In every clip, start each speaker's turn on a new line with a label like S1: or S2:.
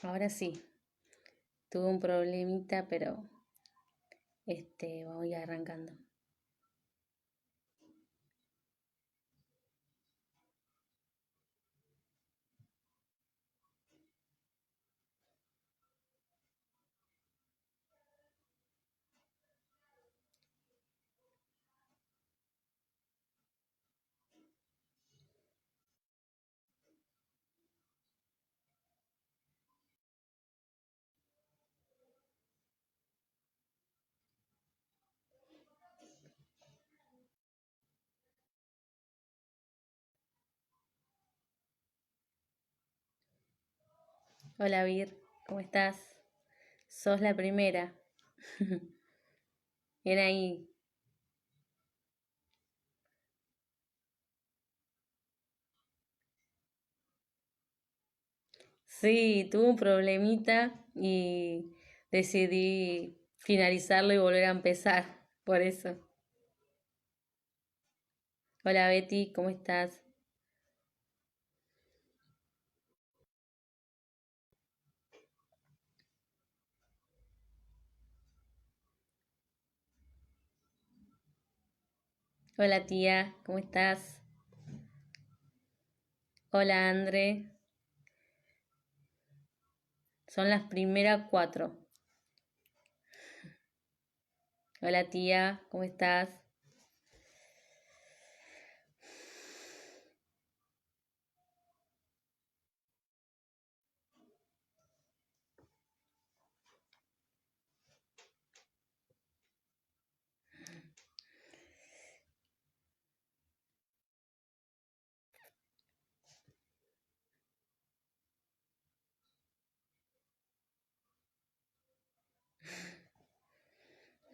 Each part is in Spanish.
S1: Ahora sí, tuve un problemita, pero voy arrancando. Hola Vir, ¿cómo estás? Sos la primera. Bien ahí. Sí, tuve un problemita y decidí finalizarlo y volver a empezar. Por eso. Hola Betty, ¿cómo estás? Hola tía, ¿cómo estás? Hola André, son las primeras cuatro. Hola tía, ¿cómo estás?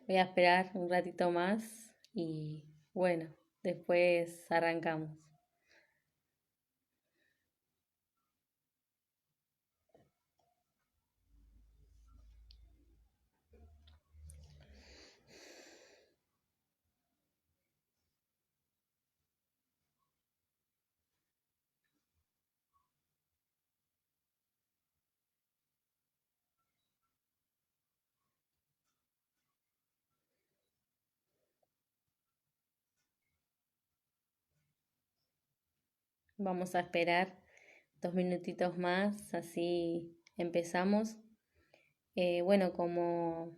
S1: Voy a esperar un ratito más y bueno, después arrancamos. Vamos a esperar 2 minutitos más, así empezamos. Bueno, como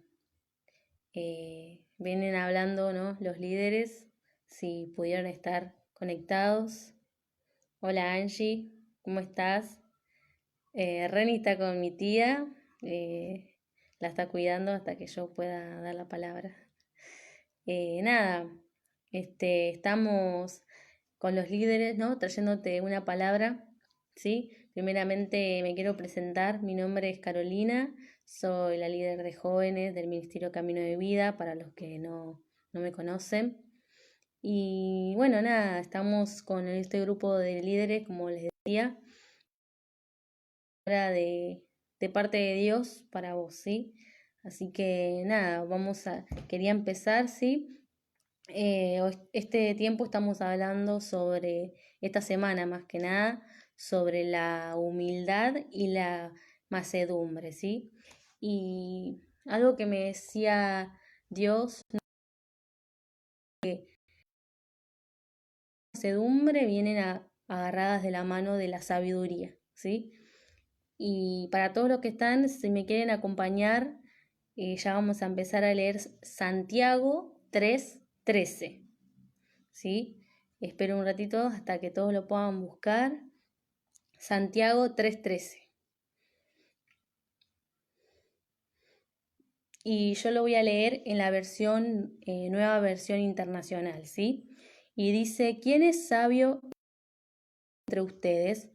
S1: vienen hablando, ¿no? Los líderes, si pudieron estar conectados. Hola Angie, ¿cómo estás? Reni está con mi tía, la está cuidando hasta que yo pueda dar la palabra. Nada, estamos con los líderes, ¿no? Trayéndote una palabra, ¿sí? Primeramente me quiero presentar, mi nombre es Carolina, soy la líder de jóvenes del Ministerio Camino de Vida, para los que no me conocen. Y bueno, nada, estamos con este grupo de líderes, como les decía, ahora de parte de Dios para vos, ¿sí? Así que nada, quería empezar, ¿sí? Este tiempo estamos hablando sobre, esta semana más que nada, sobre la humildad y la macedumbre, ¿sí? Y algo que me decía Dios, que la macedumbre vienen agarradas de la mano de la sabiduría, ¿sí? Y para todos los que están, si me quieren acompañar, ya vamos a empezar a leer Santiago 3:13. ¿Sí? Espero un ratito hasta que todos lo puedan buscar. Santiago 3:13. Y yo lo voy a leer en la versión, nueva versión internacional, ¿sí? Y dice, ¿quién es sabio entre ustedes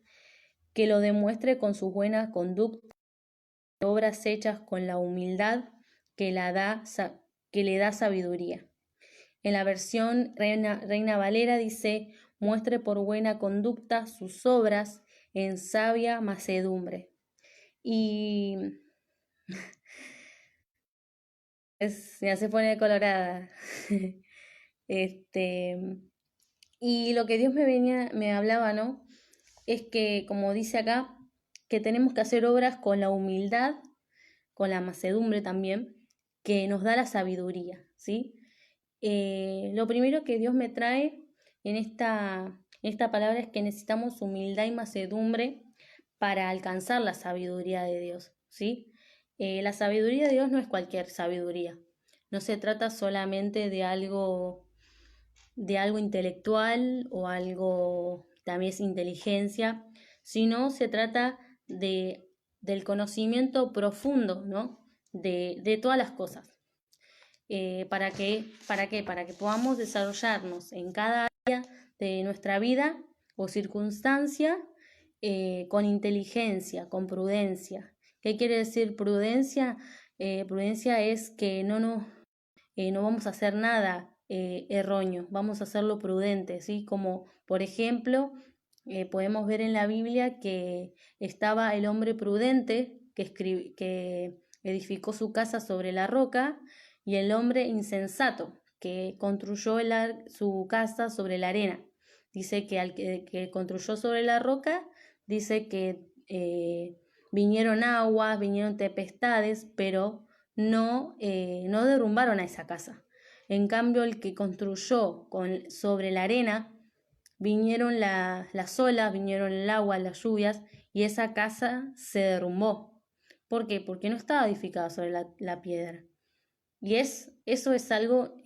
S1: que lo demuestre con sus buenas conductas, obras hechas con la humildad que, que le da sabiduría? En la versión Reina Valera dice, muestre por buena conducta sus obras en sabia macedumbre. Y ya se pone colorada. Este, y lo que Dios me hablaba, ¿no? Es que, como dice acá, que tenemos que hacer obras con la humildad, con la mansedumbre también, que nos da la sabiduría, ¿sí? Lo primero que Dios me trae en esta palabra es que necesitamos humildad y mansedumbre para alcanzar la sabiduría de Dios, ¿sí? La sabiduría de Dios no es cualquier sabiduría, no se trata solamente de algo intelectual o algo también es inteligencia, sino se trata del conocimiento profundo, ¿no? de todas las cosas. ¿Para qué? Para que podamos desarrollarnos en cada área de nuestra vida o circunstancia con inteligencia, con prudencia. ¿Qué quiere decir prudencia? Prudencia es que no vamos a hacer nada erróneo, vamos a hacerlo prudente, ¿sí? Como por ejemplo, podemos ver en la Biblia que estaba el hombre prudente que edificó su casa sobre la roca y el hombre insensato que construyó su casa sobre la arena. Dice que al que construyó sobre la roca, dice que vinieron aguas, vinieron tempestades, pero no derrumbaron a esa casa. En cambio, el que construyó sobre la arena, vinieron las olas, vinieron el agua, las lluvias, y esa casa se derrumbó. ¿Por qué? Porque no estaba edificada sobre la piedra. Y eso es algo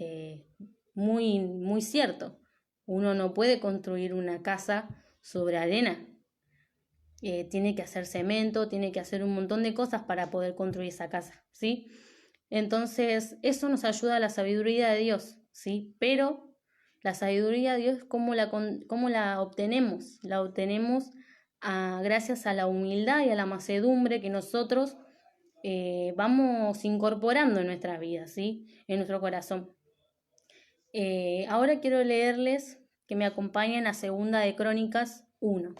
S1: muy, muy cierto. Uno no puede construir una casa sobre arena. Tiene que hacer cemento, tiene que hacer un montón de cosas para poder construir esa casa, ¿sí? Entonces, eso nos ayuda a la sabiduría de Dios, ¿sí? Pero la sabiduría de Dios, ¿cómo la obtenemos? La obtenemos gracias a la humildad y a la mansedumbre que nosotros vamos incorporando en nuestra vida, ¿sí? En nuestro corazón. Ahora quiero leerles que me acompañen a Segunda de Crónicas 1,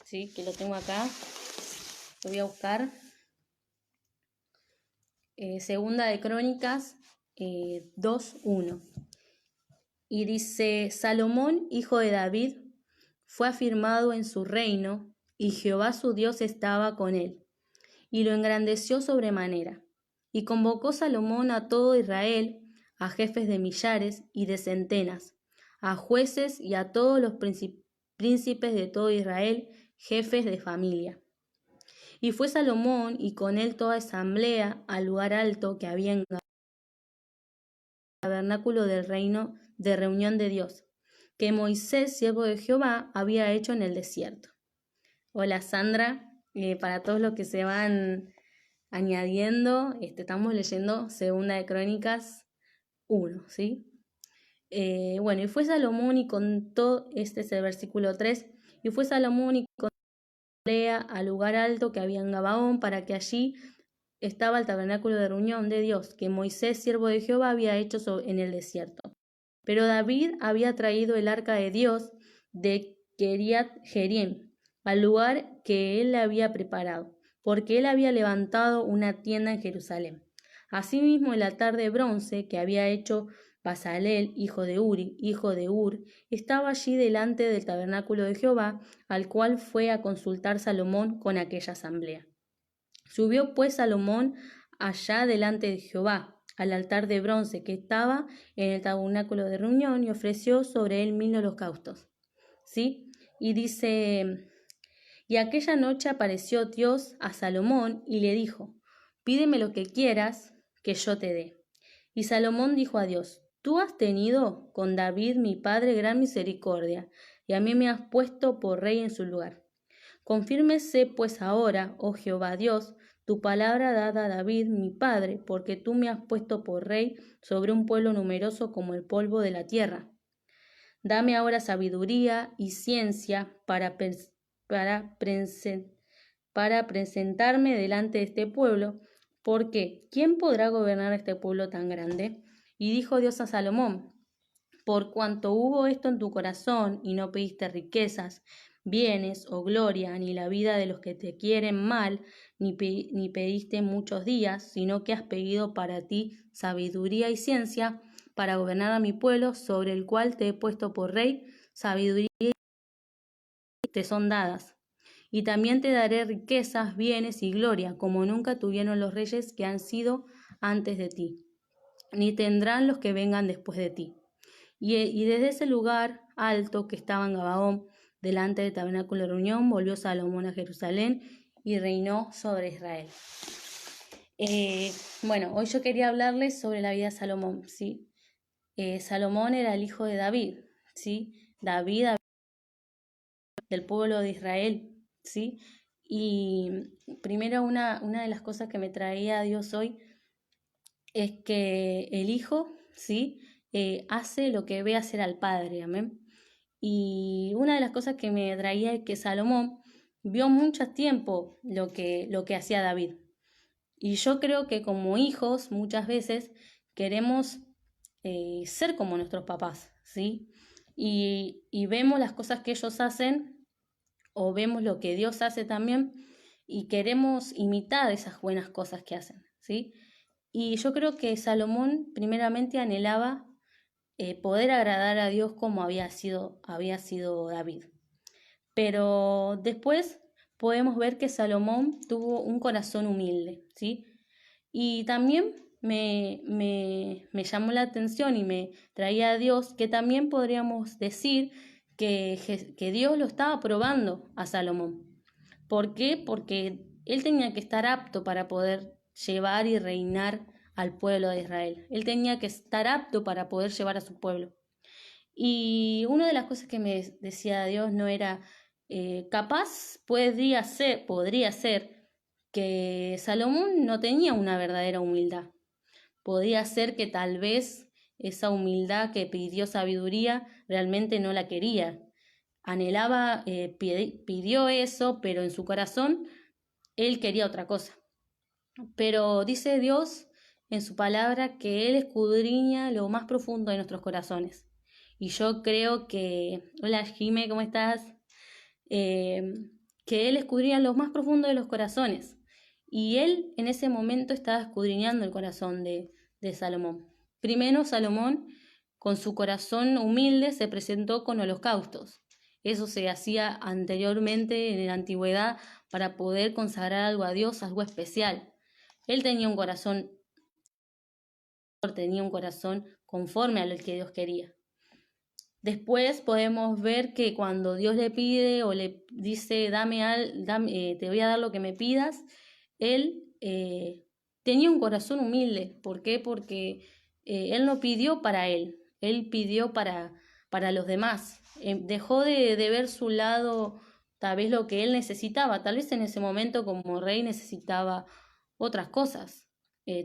S1: ¿sí? Que lo tengo acá, lo voy a buscar. Segunda de Crónicas 2:1. Y dice: Salomón, hijo de David, fue afirmado en su reino, y Jehová su Dios estaba con él, y lo engrandeció sobremanera. Y convocó Salomón a todo Israel, a jefes de millares y de centenas, a jueces y a todos los príncipes de todo Israel, jefes de familia. Y fue Salomón y con él toda asamblea al lugar alto que había en el tabernáculo del reino de reunión de Dios, que Moisés, siervo de Jehová, había hecho en el desierto. Hola Sandra, para todos los que se van añadiendo, estamos leyendo Segunda de Crónicas 1, ¿sí? Bueno, y fue Salomón y contó, este es el versículo 3, y fue Salomón y contó al lugar alto que había en Gabaón, para que allí estaba el tabernáculo de reunión de Dios, que Moisés, siervo de Jehová, había hecho en el desierto. Pero David había traído el arca de Dios de Kiriat Jearim, al lugar que él le había preparado, porque él había levantado una tienda en Jerusalén. Asimismo, el altar de bronce que había hecho Basalel, hijo de Uri, hijo de Ur, estaba allí delante del tabernáculo de Jehová, al cual fue a consultar Salomón con aquella asamblea. Subió pues Salomón allá delante de Jehová, al altar de bronce que estaba en el tabernáculo de reunión, y ofreció sobre él 1000 holocaustos. ¿Sí? Y dice: y aquella noche apareció Dios a Salomón y le dijo: pídeme lo que quieras, que yo te dé. Y Salomón dijo a Dios: tú has tenido con David mi padre gran misericordia, y a mí me has puesto por rey en su lugar. Confírmese pues ahora, oh Jehová Dios, tu palabra dada a David mi padre, porque tú me has puesto por rey sobre un pueblo numeroso como el polvo de la tierra. Dame ahora sabiduría y ciencia para presentarme delante de este pueblo, porque ¿quién podrá gobernar este pueblo tan grande? Y dijo Dios a Salomón: por cuanto hubo esto en tu corazón, y no pediste riquezas, bienes o gloria, ni la vida de los que te quieren mal, ni pediste muchos días, sino que has pedido para ti sabiduría y ciencia, para gobernar a mi pueblo, sobre el cual te he puesto por rey, sabiduría y te son dadas. y también te daré riquezas, bienes y gloria, como nunca tuvieron los reyes que han sido antes de ti, ni tendrán los que vengan después de ti. Y desde ese lugar alto que estaba en Gabaón, delante del tabernáculo de reunión, volvió Salomón a Jerusalén y reinó sobre Israel. Bueno, hoy yo quería hablarles sobre la vida de Salomón, ¿sí? Salomón era el hijo de David, ¿sí? David del pueblo de Israel, ¿sí? Y primero una de las cosas que me traía a Dios hoy es que el hijo, ¿sí? Hace lo que ve hacer al padre, amén. Y una de las cosas que me traía es que Salomón vio mucho tiempo lo que hacía David. Y yo creo que como hijos muchas veces queremos ser como nuestros papás, ¿sí? Y vemos las cosas que ellos hacen o vemos lo que Dios hace también y queremos imitar esas buenas cosas que hacen, ¿sí? Y yo creo que Salomón primeramente anhelaba poder agradar a Dios como había sido David. Pero después podemos ver que Salomón tuvo un corazón humilde, ¿sí? Y también me llamó la atención y me traía a Dios que también podríamos decir que Dios lo estaba probando a Salomón. ¿Por qué? Porque él tenía que estar apto para poder llevar y reinar al pueblo de Israel. Él tenía que estar apto para poder llevar a su pueblo. Y una de las cosas que me decía Dios no era, capaz podría ser que Salomón no tenía una verdadera humildad. Podría ser que tal vez esa humildad que pidió sabiduría realmente no la quería. Anhelaba, pidió eso, pero en su corazón él quería otra cosa. Pero dice Dios en su palabra que Él escudriña lo más profundo de nuestros corazones. Y yo creo que, hola Jime, ¿cómo estás? Que Él escudriña lo más profundo de los corazones. Y Él en ese momento estaba escudriñando el corazón de Salomón. Primero Salomón, con su corazón humilde, se presentó con holocaustos. Eso se hacía anteriormente en la antigüedad para poder consagrar algo a Dios, algo especial. Él tenía un corazón conforme a lo que Dios quería. Después podemos ver que cuando Dios le pide o le dice, te voy a dar lo que me pidas, él tenía un corazón humilde. ¿Por qué? Porque él no pidió para él pidió para los demás. Dejó de ver su lado, tal vez lo que él necesitaba, tal vez en ese momento como rey necesitaba otras cosas.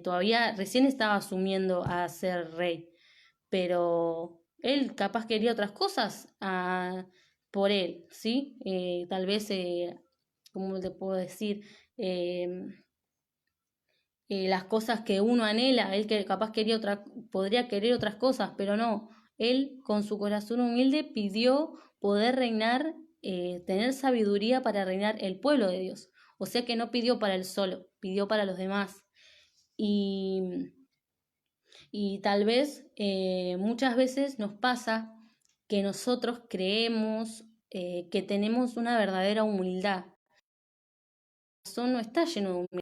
S1: Todavía recién estaba asumiendo a ser rey, pero él capaz quería otras cosas por él, ¿sí? Tal vez, ¿cómo te puedo decir? Las cosas que uno anhela, él que capaz podría querer otras cosas, pero no. Él con su corazón humilde pidió poder reinar, tener sabiduría para reinar el pueblo de Dios. O sea que no pidió para él solo, pidió para los demás. Y tal vez muchas veces nos pasa que nosotros creemos que tenemos una verdadera humildad. El corazón no está lleno de humildad,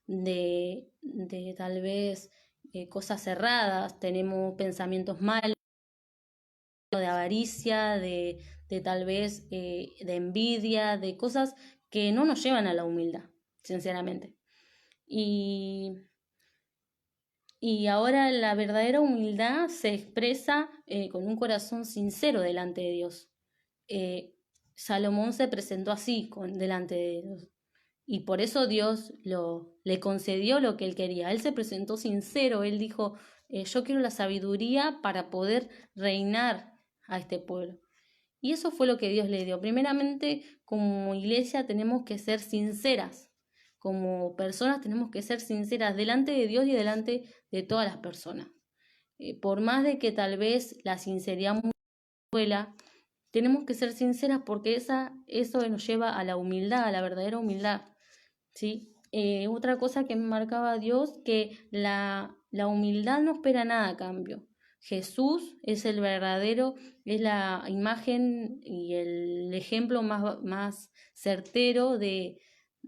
S1: de tal vez cosas cerradas, tenemos pensamientos malos, de avaricia, de tal vez de envidia, de cosas que no nos llevan a la humildad, sinceramente. Y ahora la verdadera humildad se expresa con un corazón sincero delante de Dios. Salomón se presentó así delante de Dios. Y por eso Dios le concedió lo que él quería. Él se presentó sincero, él dijo, yo quiero la sabiduría para poder reinar a este pueblo. Y eso fue lo que Dios le dio. Primeramente, como iglesia tenemos que ser sinceras. Como personas tenemos que ser sinceras delante de Dios y delante de todas las personas. Por más de que tal vez la sinceridad duela, tenemos que ser sinceras porque eso nos lleva a la humildad, a la verdadera humildad. ¿Sí? Otra cosa que me marcaba Dios, que la humildad no espera nada a cambio. Jesús es el verdadero, es la imagen y el ejemplo más certero de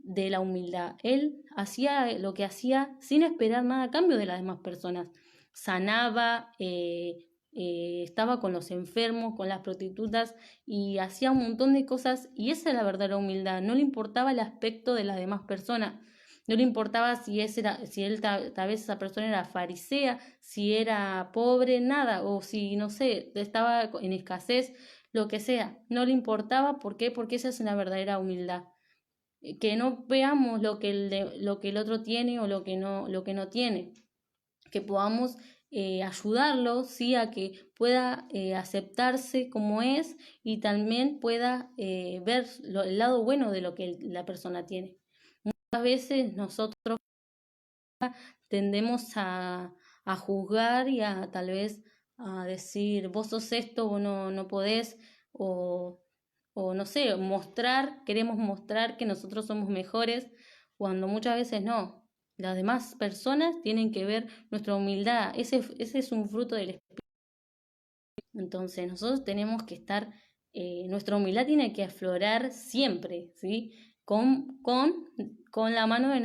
S1: la humildad. Él hacía lo que hacía sin esperar nada a cambio de las demás personas. Sanaba, estaba con los enfermos, con las prostitutas y hacía un montón de cosas y esa es la verdadera humildad. No le importaba el aspecto de las demás personas. No le importaba si él tal vez esa persona era farisea, si era pobre, nada, o si, no sé, estaba en escasez, lo que sea. No le importaba, ¿por qué? Porque esa es una verdadera humildad. Que no veamos lo que el otro tiene o lo que no tiene. Que podamos ayudarlo, ¿sí? A que pueda aceptarse como es y también pueda ver el lado bueno de lo que la persona tiene. Muchas veces nosotros tendemos a juzgar y a tal vez a decir, vos sos esto, vos no podés, o no sé, queremos mostrar que nosotros somos mejores, cuando muchas veces no. Las demás personas tienen que ver nuestra humildad, ese es un fruto del Espíritu. Entonces nosotros tenemos que estar, nuestra humildad tiene que aflorar siempre, ¿sí? Con la mano de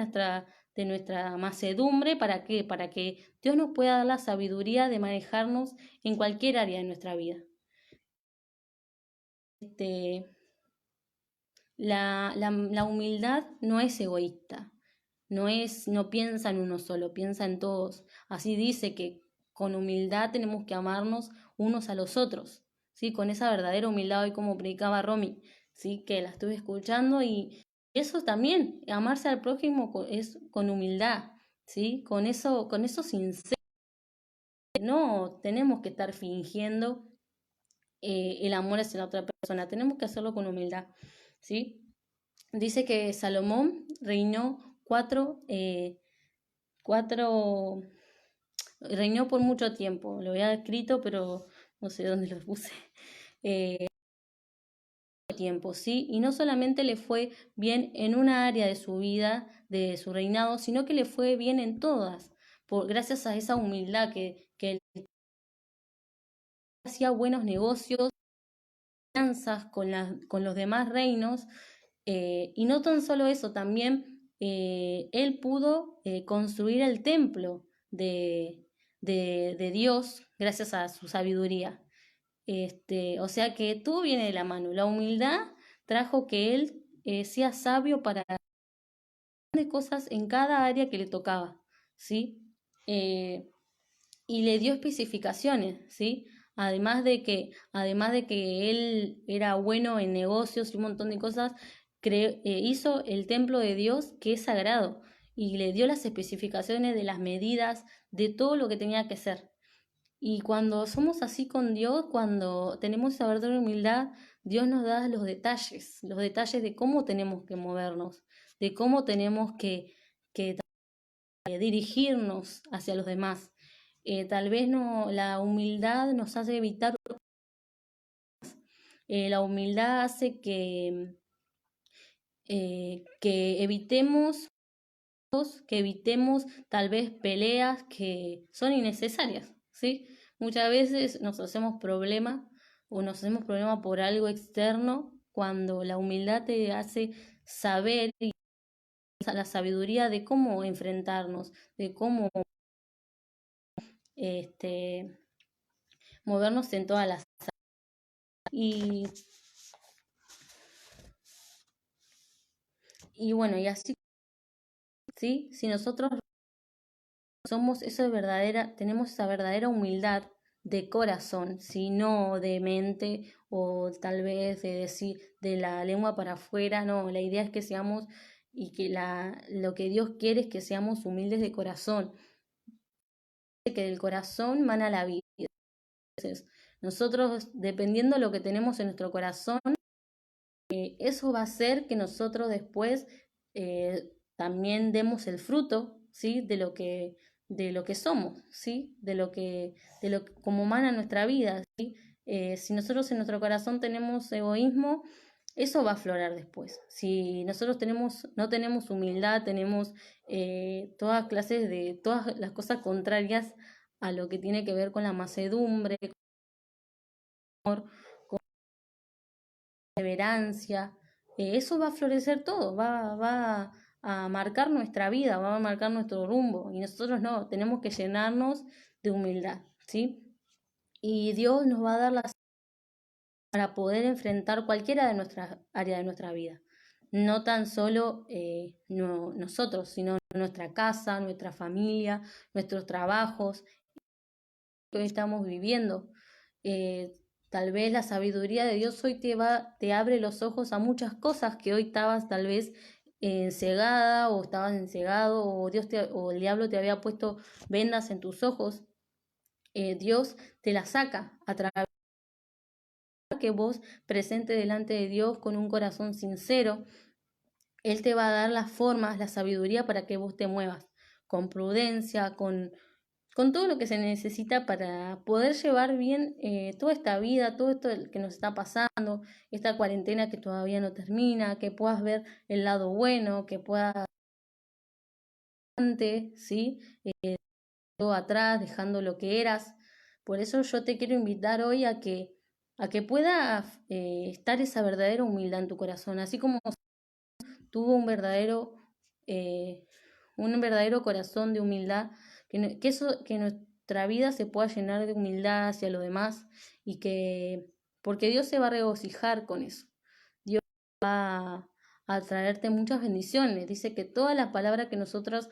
S1: nuestra macedumbre, ¿para qué? Para que Dios nos pueda dar la sabiduría de manejarnos en cualquier área de nuestra vida. La humildad no es egoísta, no piensa en uno solo, piensa en todos. Así dice que con humildad tenemos que amarnos unos a los otros, ¿sí? Con esa verdadera humildad, hoy como predicaba Romy, ¿sí? Que la estuve escuchando y eso también, amarse al prójimo es con humildad, ¿sí? Con eso sincero. No tenemos que estar fingiendo el amor hacia la otra persona, tenemos que hacerlo con humildad, ¿sí? Dice que Salomón reinó reinó por mucho tiempo. Lo había escrito, pero no sé dónde lo puse. Tiempo, ¿sí? Y no solamente le fue bien en una área de su vida, de su reinado, sino que le fue bien en todas, gracias a esa humildad que él hacía buenos negocios, alianzas con los demás reinos, y no tan solo eso, también él pudo construir el templo de Dios gracias a su sabiduría. O sea que todo viene de la mano. La humildad trajo que él sea sabio para hacer cosas en cada área que le tocaba, ¿sí? Y le dio especificaciones, ¿sí? Además de que él era bueno en negocios y un montón de cosas, hizo el templo de Dios que es sagrado y le dio las especificaciones de las medidas, de todo lo que tenía que ser. Y cuando somos así con Dios, cuando tenemos esa verdadera humildad, Dios nos da los detalles de cómo tenemos que movernos, de cómo tenemos que dirigirnos hacia los demás. Tal vez no, la humildad nos hace evitar, la humildad hace que evitemos tal vez peleas que son innecesarias, ¿sí? Muchas veces nos hacemos problema o nos hacemos problema por algo externo cuando la humildad te hace saber y la sabiduría de cómo enfrentarnos, de cómo este, movernos en todas las y, y bueno, y así, ¿sí? Si nosotros tenemos esa verdadera humildad de corazón, si no de mente o tal vez de decir de la lengua para afuera, no, la idea es que seamos y que lo que Dios quiere es que seamos humildes de corazón, que del corazón mana la vida. Entonces, nosotros, dependiendo de lo que tenemos en nuestro corazón, eso va a hacer que nosotros después también demos el fruto, ¿sí? De lo que somos, ¿sí? Como mana nuestra vida, ¿sí? Si nosotros en nuestro corazón tenemos egoísmo, eso va a aflorar después. Si nosotros no tenemos humildad, tenemos todas las cosas contrarias a lo que tiene que ver con la mansedumbre, con perseverancia, eso va a florecer todo, va a marcar nuestra vida, va a marcar nuestro rumbo. Y nosotros no, tenemos que llenarnos de humildad, ¿sí? Y Dios nos va a dar las para poder enfrentar cualquiera de nuestras áreas de nuestra vida. No tan solo nosotros, sino nuestra casa, nuestra familia, nuestros trabajos que hoy estamos viviendo. Eh, Tal vez la sabiduría de Dios hoy te abre los ojos a muchas cosas que hoy estabas tal vez cegada o estabas encegado o el diablo te había puesto vendas en tus ojos. Dios te la saca a través que vos presente delante de Dios con un corazón sincero. Él te va a dar las formas, la sabiduría para que vos te muevas con prudencia, con todo lo que se necesita para poder llevar bien toda esta vida, todo esto que nos está pasando, esta cuarentena que todavía no termina, que puedas ver el lado bueno, que puedas ¿sí? Todo atrás, dejando lo que eras. Por eso yo te quiero invitar hoy a que pueda estar esa verdadera humildad en tu corazón, así como tuvo eh, un verdadero corazón de humildad, que nuestra vida se pueda llenar de humildad hacia lo demás y porque Dios se va a regocijar con eso. Dios va a traerte muchas bendiciones. Dice que todas las palabras que nosotros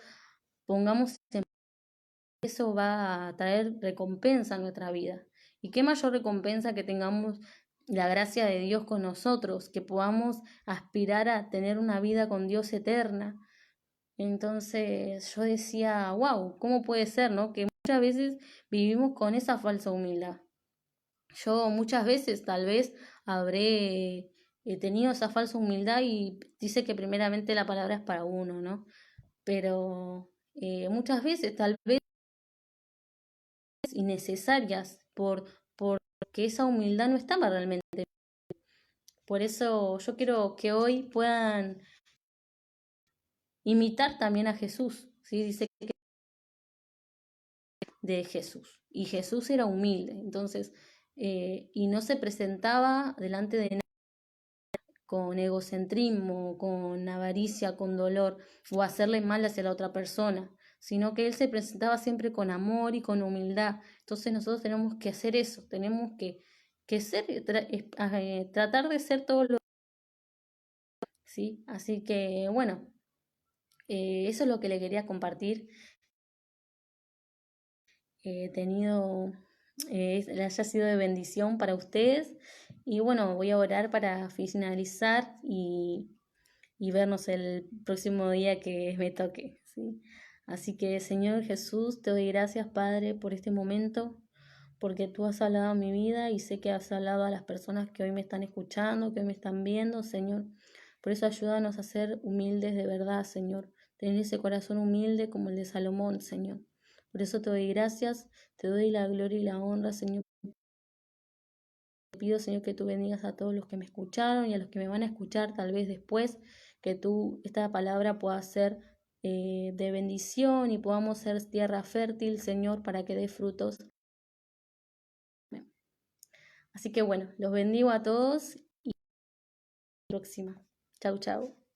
S1: pongamos en eso va a traer recompensa a nuestra vida. Y qué mayor recompensa que tengamos la gracia de Dios con nosotros, que podamos aspirar a tener una vida con Dios eterna. Entonces yo decía, wow, ¿cómo puede ser, no? Que muchas veces vivimos con esa falsa humildad. Yo muchas veces tal vez habré tenido esa falsa humildad y dice que primeramente la palabra es para uno, ¿no? Pero muchas veces tal vez innecesarias porque esa humildad no estaba realmente. Por eso yo quiero que hoy puedan imitar también a Jesús, ¿sí? Dice que de Jesús. Y Jesús era humilde, entonces, y no se presentaba delante de nadie con egocentrismo, con avaricia, con dolor, o hacerle mal hacia la otra persona, sino que él se presentaba siempre con amor y con humildad. Entonces nosotros tenemos que hacer eso, tenemos que ser, tratar de ser todo lo, ¿sí? Así que, bueno, eso es lo que le quería compartir. Tenido, le haya sido de bendición para ustedes. Y bueno, voy a orar para finalizar y vernos el próximo día que me toque, ¿sí? Así que, Señor Jesús, te doy gracias, Padre, por este momento, porque tú has hablado a mi vida y sé que has hablado a las personas que hoy me están escuchando, que hoy me están viendo, Señor. Por eso ayúdanos a ser humildes de verdad, Señor. Tener ese corazón humilde como el de Salomón, Señor. Por eso te doy gracias, te doy la gloria y la honra, Señor. Te pido, Señor, que tú bendigas a todos los que me escucharon y a los que me van a escuchar tal vez después, que esta palabra pueda ser de bendición y podamos ser tierra fértil, Señor, para que dé frutos. Así que bueno, los bendigo a todos y hasta la próxima. Chau, chau.